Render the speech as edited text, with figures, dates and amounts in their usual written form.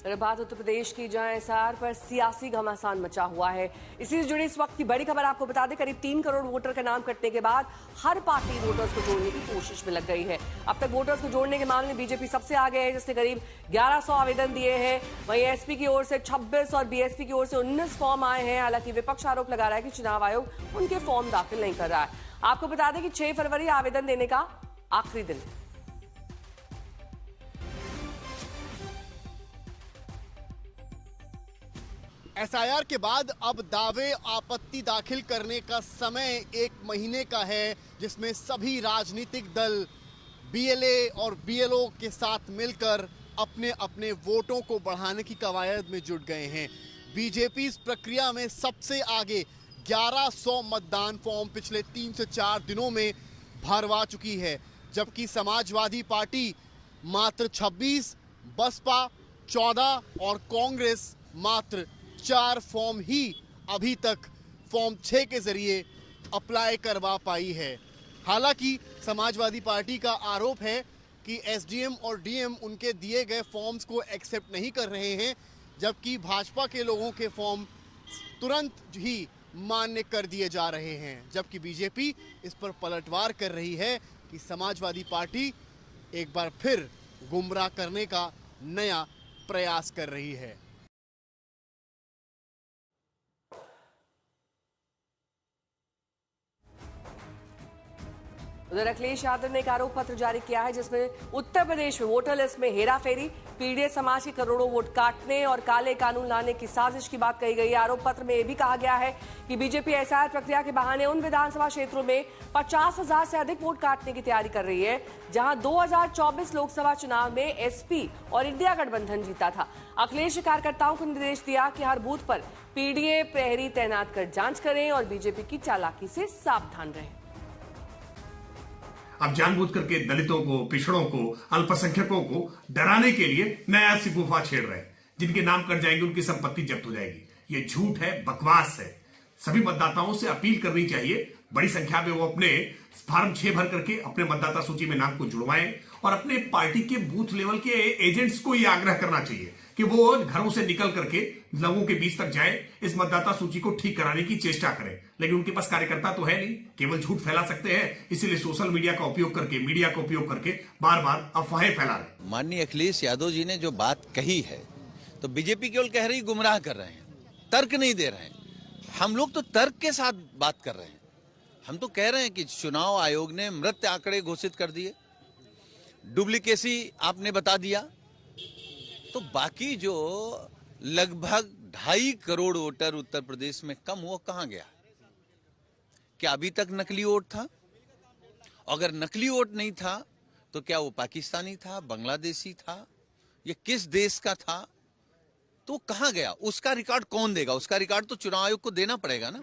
अगर बात उत्तर प्रदेश की जाए, एसआईआर पर सियासी घमासान मचा हुआ है। इसी से जुड़ी इस वक्त की बड़ी खबर आपको बता दें, करीब 3 करोड़ वोटर का नाम कटने के बाद हर पार्टी वोटर्स को जोड़ने की कोशिश में लग गई है। अब तक वोटर्स को जोड़ने के मामले में बीजेपी सबसे आगे है, जिसने करीब 1100 आवेदन दिए हैं। वहीं एसपी की ओर से 26 और बीएसपी की ओर से 19 फॉर्म आए हैं। हालांकि विपक्ष आरोप लगा रहा है कि चुनाव आयोग उनके फॉर्म दाखिल नहीं कर रहा है। आपको बता दें कि 6 फरवरी आवेदन देने का आखिरी दिन। एसआईआर के बाद अब दावे आपत्ति दाखिल करने का समय 1 महीने का है, जिसमें सभी राजनीतिक दल बीएलए और बीएलओ के साथ मिलकर अपने अपने वोटों को बढ़ाने की कवायद में जुट गए हैं। बीजेपी इस प्रक्रिया में सबसे आगे 1100 मतदान फॉर्म पिछले 3 से 4 दिनों में भरवा चुकी है, जबकि समाजवादी पार्टी मात्र 26, बसपा 14 और कांग्रेस मात्र 4 फॉर्म ही अभी तक फॉर्म 6 के जरिए अप्लाई करवा पाई है। हालांकि समाजवादी पार्टी का आरोप है कि एसडीएम और डीएम उनके दिए गए फॉर्म्स को एक्सेप्ट नहीं कर रहे हैं, जबकि भाजपा के लोगों के फॉर्म तुरंत ही मान्य कर दिए जा रहे हैं। जबकि बीजेपी इस पर पलटवार कर रही है कि समाजवादी पार्टी एक बार फिर गुमराह करने का नया प्रयास कर रही है। उधर अखिलेश यादव ने एक आरोप पत्र जारी किया है, जिसमें उत्तर प्रदेश में वोटर लिस्ट में हेराफेरी, पीड़ित समाज के करोड़ों वोट काटने और काले कानून लाने की साजिश की बात कही गई है। आरोप पत्र में यह भी कहा गया है कि बीजेपी एसआईआर प्रक्रिया के बहाने उन विधानसभा क्षेत्रों में 50,000 से अधिक वोट काटने की तैयारी कर रही है, जहां 2024 लोकसभा चुनाव में एसपी और इंडिया गठबंधन जीता था। अखिलेश ने कार्यकर्ताओं को निर्देश दिया कि हर बूथ पर पीडीए प्रहरी तैनात कर जांच करें और बीजेपी की चालाकी से सावधान रहें। अब जानबूझ करके दलितों को, पिछड़ों को, अल्पसंख्यकों को डराने के लिए नया सी गुफा छेड़ रहे हैं। जिनके नाम कट जाएंगे उनकी संपत्ति जब्त हो जाएगी। ये झूठ है, बकवास है। सभी मतदाताओं से अपील करनी चाहिए, बड़ी संख्या में वो अपने फॉर्म 6 भर करके अपने मतदाता सूची में नाम को जुड़वाएं और अपने पार्टी के बूथ लेवल के एजेंट्स को ये आग्रह करना चाहिए कि वो घरों से निकल करके लोगों के बीच तक जाएं, इस मतदाता सूची को ठीक कराने की चेष्टा करें। लेकिन उनके पास कार्यकर्ता तो है नहीं, केवल झूठ फैला सकते हैं। इसीलिए सोशल मीडिया का उपयोग करके, मीडिया का उपयोग करके बार बार अफवाहें फैला रहे। माननीय अखिलेश यादव जी ने जो बात कही है, तो बीजेपी केवल कह रही गुमराह कर रहे हैं, तर्क नहीं दे रहे हैं। हम लोग तो तर्क के साथ बात कर रहे हैं। हम तो कह रहे हैं कि चुनाव आयोग ने मृत आंकड़े घोषित कर दिए, डुप्लीकेसी आपने बता दिया, तो बाकी जो लगभग 2.5 करोड़ वोटर उत्तर प्रदेश में कम, वो कहां गया? क्या अभी तक नकली वोट था? अगर नकली वोट नहीं था तो क्या वो पाकिस्तानी था, बांग्लादेशी था, ये किस देश का था? तो कहां गया? उसका रिकॉर्ड कौन देगा? उसका रिकॉर्ड तो चुनाव आयोग को देना पड़ेगा ना।